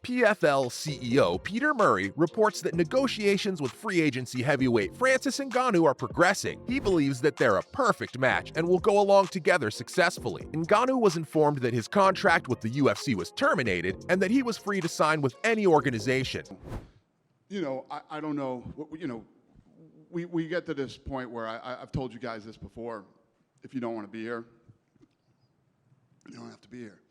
PFL CEO Peter Murray reports that negotiations with free agency heavyweight Francis Ngannou are progressing. He believes that they're a perfect match and will go along together successfully. Ngannou was informed that his contract with the UFC was terminated and that he was free to sign with any organization. I don't know. We get to this point where I've told you guys this before. If you don't want to be here, you don't have to be here.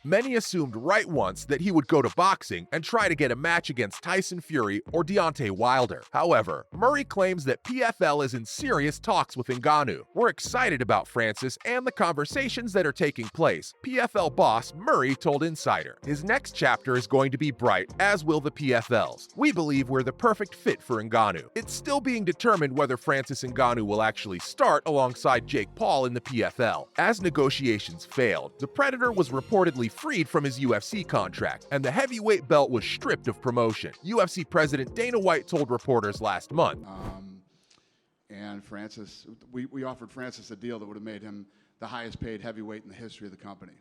Many assumed right once that he would go to boxing and try to get a match against Tyson Fury or Deontay Wilder. However, Murray claims that PFL is in serious talks with Ngannou. We're excited about Francis and the conversations that are taking place, PFL boss Murray told Insider. His next chapter is going to be bright, as will the PFL's. We believe we're the perfect fit for Ngannou. It's still being determined whether Francis Ngannou will actually start alongside Jake Paul in the PFL. As negotiations failed, the Predator was reportedly freed from his UFC contract, and the heavyweight belt was stripped of promotion. UFC President Dana White told reporters last month. And Francis, we offered Francis a deal that would have made him the highest paid heavyweight in the history of the company.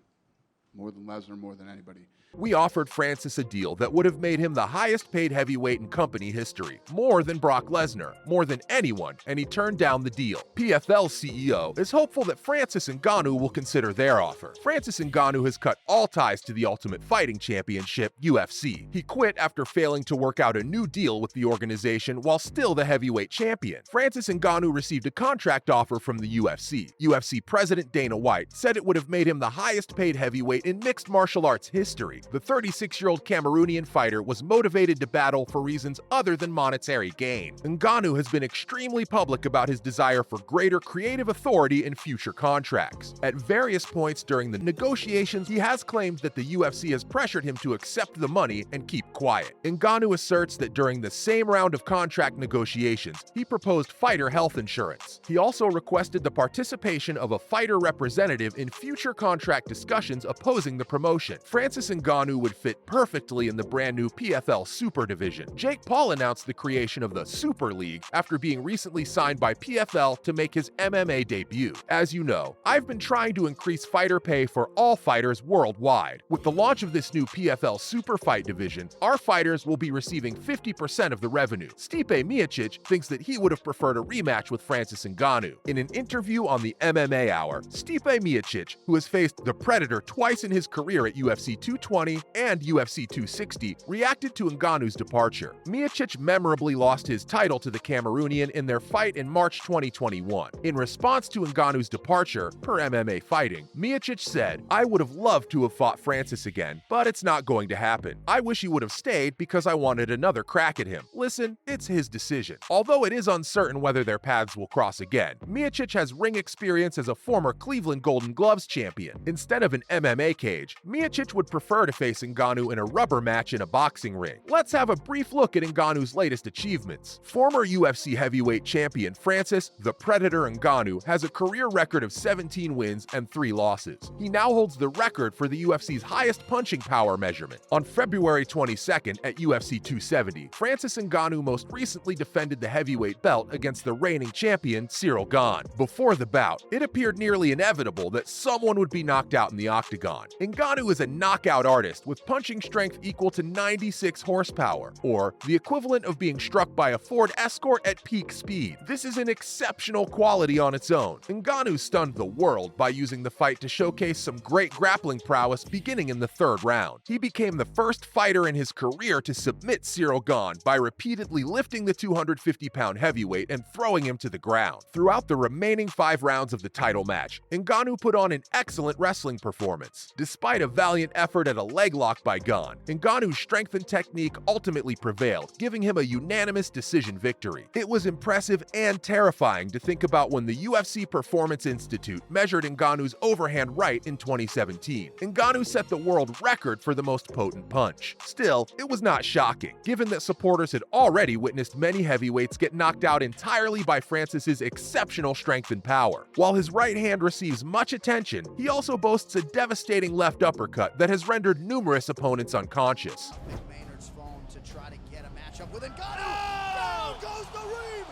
More than Lesnar, more than anybody. We offered Francis a deal that would have made him the highest paid heavyweight in company history, more than Brock Lesnar, more than anyone, and he turned down the deal. PFL CEO is hopeful that Francis Ngannou will consider their offer. Francis Ngannou has cut all ties to the Ultimate Fighting Championship, UFC. He quit after failing to work out a new deal with the organization while still the heavyweight champion. Francis Ngannou received a contract offer from the UFC. UFC President Dana White said it would have made him the highest paid heavyweight in mixed martial arts history. The 36-year-old Cameroonian fighter was motivated to battle for reasons other than monetary gain. Ngannou has been extremely public about his desire for greater creative authority in future contracts. At various points during the negotiations, he has claimed that the UFC has pressured him to accept the money and keep quiet. Ngannou asserts that during the same round of contract negotiations, he proposed fighter health insurance. He also requested the participation of a fighter representative in future contract discussions opposing the promotion. Francis Ngannou would fit perfectly in the brand new PFL Super Division. Jake Paul announced the creation of the Super League after being recently signed by PFL to make his MMA debut. As you know, I've been trying to increase fighter pay for all fighters worldwide. With the launch of this new PFL Super Fight Division, our fighters will be receiving 50% of the revenue. Stipe Miocic thinks that he would have preferred a rematch with Francis Ngannou. In an interview on the MMA Hour, Stipe Miocic, who has faced the Predator twice in his career at UFC 220 and UFC 260, reacted to Ngannou's departure. Miocic memorably lost his title to the Cameroonian in their fight in March 2021. In response to Ngannou's departure, per MMA Fighting, Miocic said, "I would have loved to have fought Francis again, but it's not going to happen. I wish he would have stayed because I wanted another crack at him. Listen, it's his decision." Although it is uncertain whether their paths will cross again, Miocic has ring experience as a former Cleveland Golden Gloves champion. Instead of an MMA cage, Miocic would prefer to face Ngannou in a rubber match in a boxing ring. Let's have a brief look at Ngannou's latest achievements. Former UFC heavyweight champion Francis "The Predator" Ngannou has a career record of 17 wins and 3 losses. He now holds the record for the UFC's highest punching power measurement. On February 22nd at UFC 270, Francis Ngannou most recently defended the heavyweight belt against the reigning champion Ciryl Gane. Before the bout, it appeared nearly inevitable that someone would be knocked out in the octagon. Ngannou is a knockout artist with punching strength equal to 96 horsepower, or the equivalent of being struck by a Ford Escort at peak speed. This is an exceptional quality on its own. Ngannou stunned the world by using the fight to showcase some great grappling prowess beginning in the 3rd round. He became the first fighter in his career to submit Ciryl Gane by repeatedly lifting the 250-pound heavyweight and throwing him to the ground. Throughout the remaining 5 rounds of the title match, Ngannou put on an excellent wrestling performance. Despite a valiant effort at a leg lock by Gane, Ngannou's strength and technique ultimately prevailed, giving him a unanimous decision victory. It was impressive and terrifying to think about when the UFC Performance Institute measured Ngannou's overhand right in 2017. Ngannou set the world record for the most potent punch. Still, it was not shocking, given that supporters had already witnessed many heavyweights get knocked out entirely by Francis's exceptional strength and power. While his right hand receives much attention, he also boasts a devastating left uppercut that has rendered numerous opponents unconscious. Maynard's phone to try to get a matchup with Ngannou. Down goes the Reem.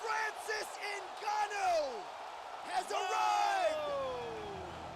Francis Ngannou has arrived.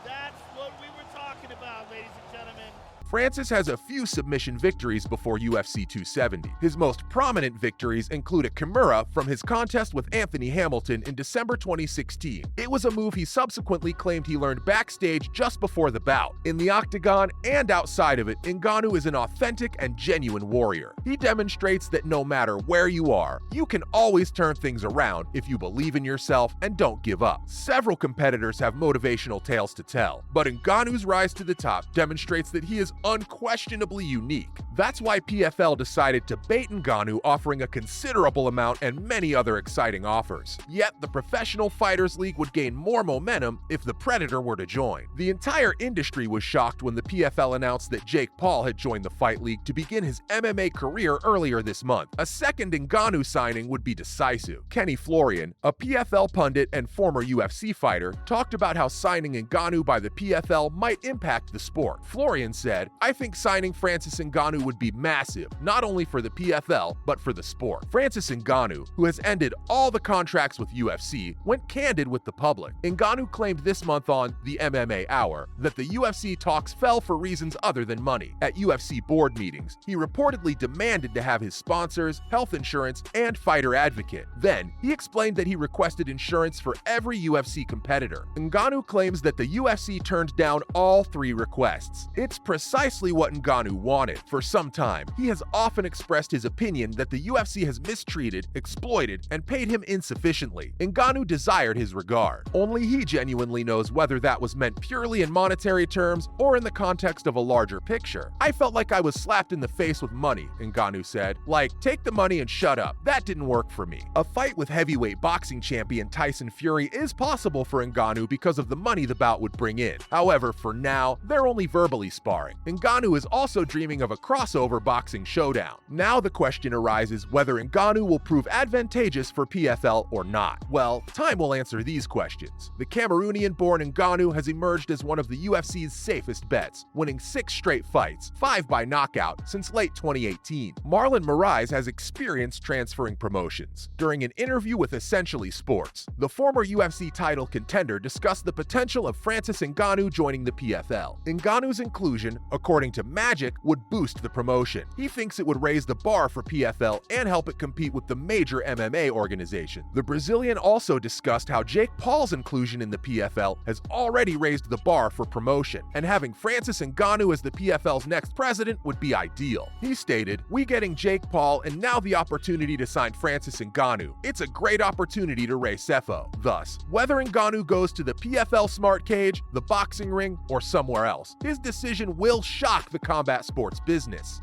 That's what we were talking about, ladies and gentlemen. Francis has a few submission victories before UFC 270. His most prominent victories include a Kimura from his contest with Anthony Hamilton in December 2016. It was a move he subsequently claimed he learned backstage just before the bout. In the octagon and outside of it, Ngannou is an authentic and genuine warrior. He demonstrates that no matter where you are, you can always turn things around if you believe in yourself and don't give up. Several competitors have motivational tales to tell, but Ngannou's rise to the top demonstrates that he is unquestionably unique. That's why PFL decided to bait Ngannou, offering a considerable amount and many other exciting offers. Yet, the Professional Fighters League would gain more momentum if the Predator were to join. The entire industry was shocked when the PFL announced that Jake Paul had joined the Fight League to begin his MMA career earlier this month. A second Ngannou signing would be decisive. Kenny Florian, a PFL pundit and former UFC fighter, talked about how signing Ngannou by the PFL might impact the sport. Florian said, "I think signing Francis Ngannou would be massive, not only for the PFL, but for the sport." Francis Ngannou, who has ended all the contracts with UFC, went candid with the public. Ngannou claimed this month on The MMA Hour that the UFC talks fell for reasons other than money. At UFC board meetings, he reportedly demanded to have his sponsors, health insurance, and fighter advocate. Then, he explained that he requested insurance for every UFC competitor. Ngannou claims that the UFC turned down all three requests. It's precisely what Ngannou wanted. For some time, he has often expressed his opinion that the UFC has mistreated, exploited, and paid him insufficiently. Ngannou desired his regard. Only he genuinely knows whether that was meant purely in monetary terms or in the context of a larger picture. "I felt like I was slapped in the face with money," Ngannou said. "Like, take the money and shut up. That didn't work for me." A fight with heavyweight boxing champion Tyson Fury is possible for Ngannou because of the money the bout would bring in. However, for now, they're only verbally sparring. Ngannou is also dreaming of a crossover boxing showdown. Now the question arises whether Ngannou will prove advantageous for PFL or not. Well, time will answer these questions. The Cameroonian-born Ngannou has emerged as one of the UFC's safest bets, winning 6 straight fights, 5 by knockout, since late 2018. Marlon Moraes has experience transferring promotions. During an interview with Essentially Sports, the former UFC title contender discussed the potential of Francis Ngannou joining the PFL. Ngannou's inclusion, according to Magic, would boost the promotion. He thinks it would raise the bar for PFL and help it compete with the major MMA organization. The Brazilian also discussed how Jake Paul's inclusion in the PFL has already raised the bar for promotion, and having Francis Ngannou as the PFL's next president would be ideal. He stated, "We getting Jake Paul and now the opportunity to sign Francis Ngannou. It's a great opportunity to raise CEFO." Thus, whether Ngannou goes to the PFL Smart Cage, the boxing ring, or somewhere else, his decision will shock the combat sports business.